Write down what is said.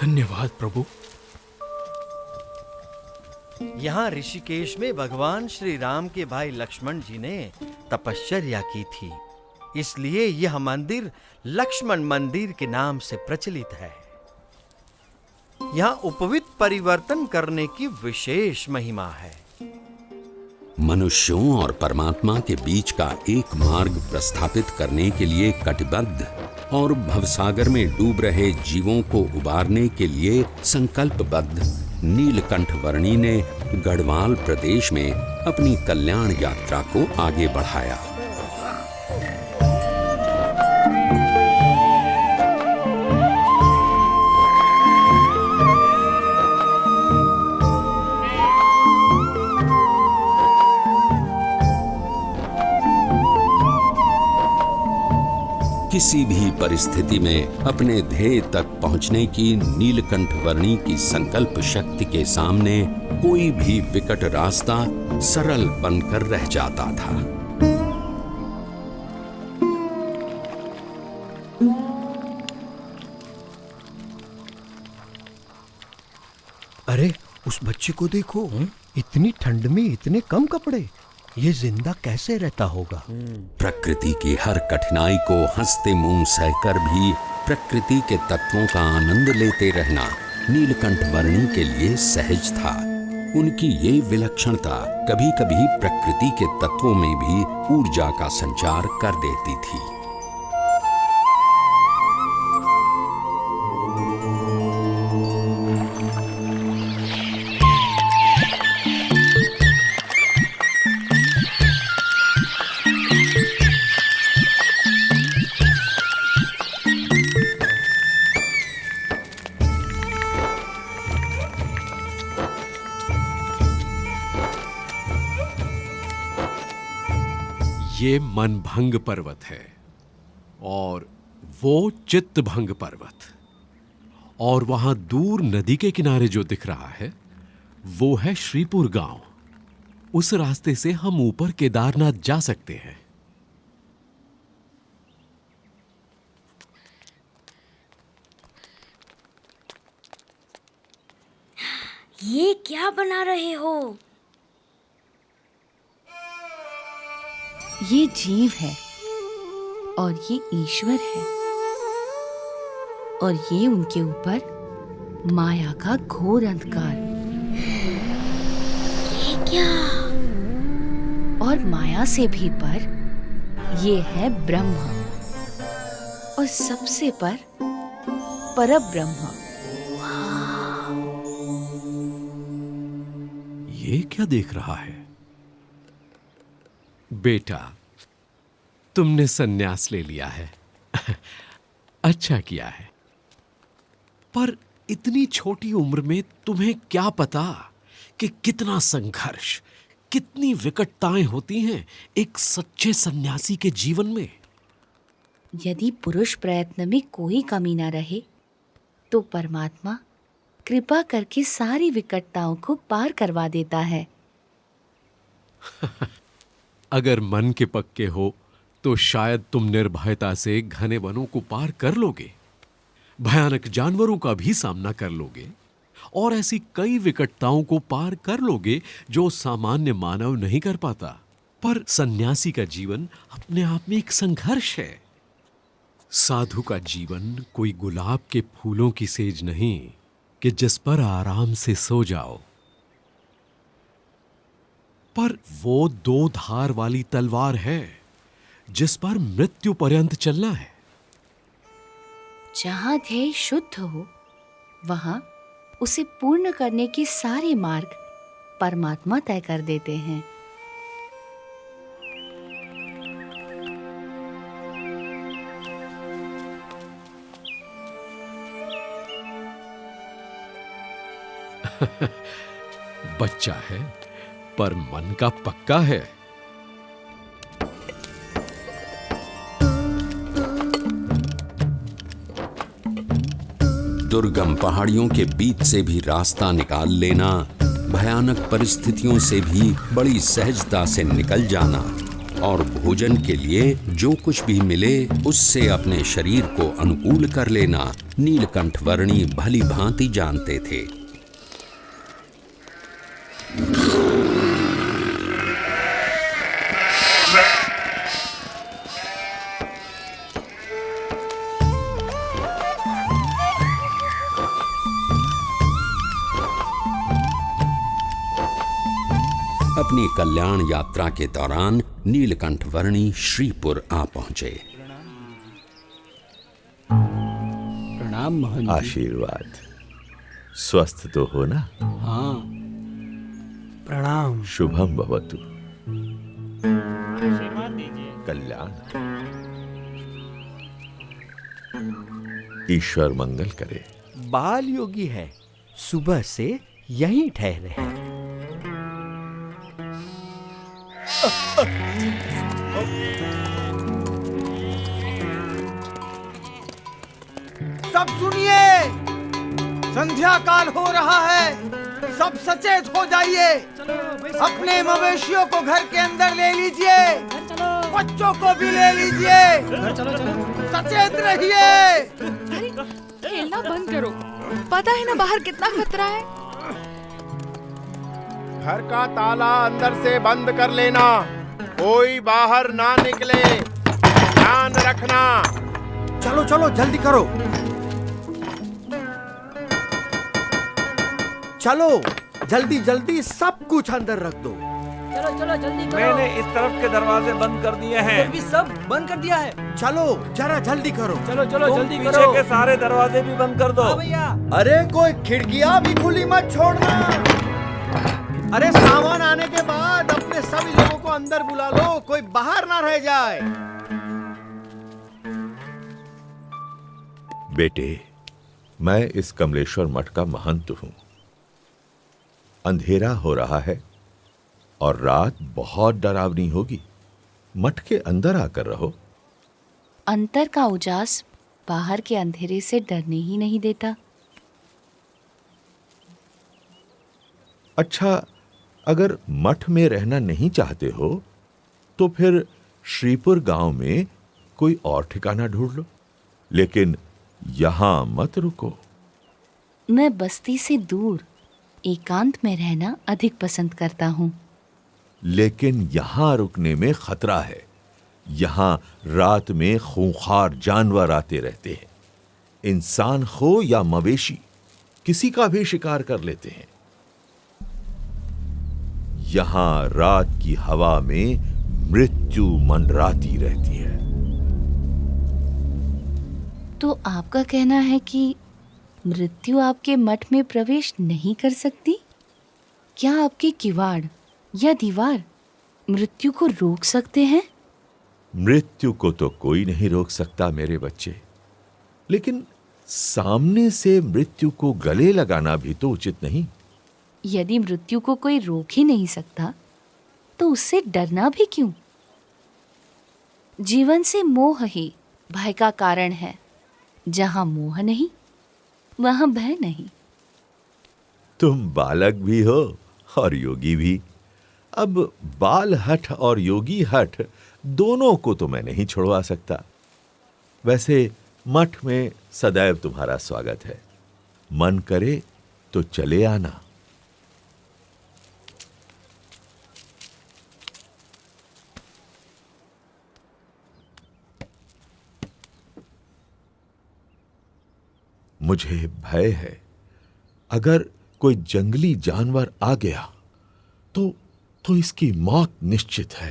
धन्यवाद प्रभु। यहाँ ऋषिकेश में भगवान श्री राम के भाई लक्ष्मण जी ने तपश्चर्या की थी, इसलिए यह मंदिर लक्ष्मण मंदिर के नाम से प्रचलित है। यहाँ उपवित परिवर्तन करने की विशेष महिमा है। मनुष्यों और परमात्मा के बीच का एक मार्ग प्रस्थापित करने के लिए कटिबद्ध और भवसागर में डूब रहे जीवों को उबारने के लिए संकल्पबद्ध नीलकंठ वर्णी ने गढ़वाल प्रदेश में अपनी कल्याण यात्रा को आगे बढ़ाया। किसी भी परिस्थिति में अपने ध्येय तक पहुंचने की नीलकंठ वर्णी की संकल्प शक्ति के सामने कोई भी विकट रास्ता सरल बनकर रह जाता था। अरे उस बच्चे को देखो, इतनी ठंड में इतने कम कपड़े, ये जिंदा कैसे रहता होगा? प्रकृति की हर कठिनाई को हंसते मुंह सहकर भी प्रकृति के तत्वों का आनंद लेते रहना नीलकंठ वर्णी के लिए सहज था। उनकी ये विलक्षणता कभी-कभी प्रकृति के तत्वों में भी ऊर्जा का संचार कर देती थी। ये मनभंग पर्वत है और वो चित्तभंग पर्वत, और वहां दूर नदी के किनारे जो दिख रहा है वो है श्रीपुर गांव। उस रास्ते से हम ऊपर केदारनाथ जा सकते हैं। ये क्या बना रहे हो? ये जीव है और ये ईश्वर है, और ये उनके ऊपर माया का घोर अंधकार। ये क्या? और माया से भी पर ये है ब्रह्म, और सबसे पर परब्रह्म। ये क्या देख रहा है? बेटा, तुमने सन्यास ले लिया है। अच्छा किया है, पर इतनी छोटी उम्र में तुम्हें क्या पता कि कितना संघर्ष, कितनी विकटताएं होती हैं एक सच्चे सन्यासी के जीवन में। यदि पुरुष प्रयत्न में कोई कमी न रहे तो परमात्मा कृपा करके सारी विकटताओं को पार करवा देता है। अगर मन के पक्के हो तो शायद तुम निर्भयता से घने वनों को पार कर लोगे, भयानक जानवरों का भी सामना कर लोगे, और ऐसी कई विकटताओं को पार कर लोगे जो सामान्य मानव नहीं कर पाता। पर सन्यासी का जीवन अपने आप में एक संघर्ष है। साधु का जीवन कोई गुलाब के फूलों की सेज नहीं कि जिस पर आराम से सो जाओ, पर वो दो धार वाली तलवार है जिस पर मृत्यु पर्यंत चलना है। जहां ध्येय शुद्ध हो वहां उसे पूर्ण करने के सारे मार्ग परमात्मा तय कर देते हैं। बच्चा है पर मन का पक्का है। दुर्गम पहाड़ियों के बीच से भी रास्ता निकाल लेना, भयानक परिस्थितियों से भी बड़ी सहजता से निकल जाना, और भोजन के लिए जो कुछ भी मिले उससे अपने शरीर को अनुकूल कर लेना नीलकंठ वर्णी भली भांति जानते थे। अपनी कल्याण यात्रा के दौरान नीलकंठ वर्णी श्रीपुर आ पहुंचे। प्रणाम महंत जी। आशीर्वाद। स्वस्थ तो हो ना? हाँ, प्रणाम। शुभम भवतु। कल्याण। ईश्वर मंगल करे। बाल योगी है, सुबह से यहीं ठहरे हैं। सब सुनिए, संध्या काल हो रहा है, सब सचेत हो जाइए। अपने मवेशियों को घर के अंदर ले लीजिए, बच्चों को भी ले लीजिए, सचेत रहिए। खेलना बंद करो, पता है ना बाहर कितना खतरा है। घर का ताला अंदर से बंद कर लेना, कोई बाहर ना निकले, ध्यान रखना। चलो चलो जल्दी करो, चलो जल्दी जल्दी सब कुछ अंदर रख दो। चलो चलो जल्दी करो। मैंने इस तरफ के दरवाजे बंद कर दिए हैं। भी सब बंद कर दिया है। चलो जरा जल्दी करो। चलो चलो जल्दी करो। पीछे के सारे दरवाजे भी बंद कर दो। हाँ भैया। अरे कोई खिड़कियां भी खुली मत छोड़ना। अरे सामान आने के बाद अपने सभी लोगों को अंदर बुला लो, कोई बाहर ना रह जाए। बेटे, मैं इस कमलेश्वर मठ का महंत हूं। अंधेरा हो रहा है और रात बहुत डरावनी होगी। मठ के अंदर आकर रहो। अंतर का उजास बाहर के अंधेरे से डरने ही नहीं देता। अच्छा, अगर मठ में रहना नहीं चाहते हो तो फिर श्रीपुर गांव में कोई और ठिकाना ढूंढ लो, लेकिन यहां मत रुको। मैं बस्ती से दूर एकांत में रहना अधिक पसंद करता हूँ। लेकिन यहां रुकने में खतरा है। यहां रात में खूंखार जानवर आते रहते हैं। इंसान हो या मवेशी, किसी का भी शिकार कर लेते हैं। यहां रात की हवा में मृत्यु मंडराती रहती है। तो आपका कहना है कि मृत्यु आपके मठ में प्रवेश नहीं कर सकती? क्या आपके किवाड़ या दीवार मृत्यु को रोक सकते हैं? मृत्यु को तो कोई नहीं रोक सकता मेरे बच्चे, लेकिन सामने से मृत्यु को गले लगाना भी तो उचित नहीं। यदि मृत्यु को कोई रोक ही नहीं सकता तो उससे डरना भी क्यों? जीवन से मोह ही भय का कारण है। जहां मोह नहीं वहां भय नहीं। तुम बालक भी हो और योगी भी। अब बाल हठ और योगी हठ दोनों को तो मैं नहीं छुड़वा सकता। वैसे मठ में सदैव तुम्हारा स्वागत है। मन करे तो चले आना। मुझे भय है, अगर कोई जंगली जानवर आ गया तो इसकी मौत निश्चित है।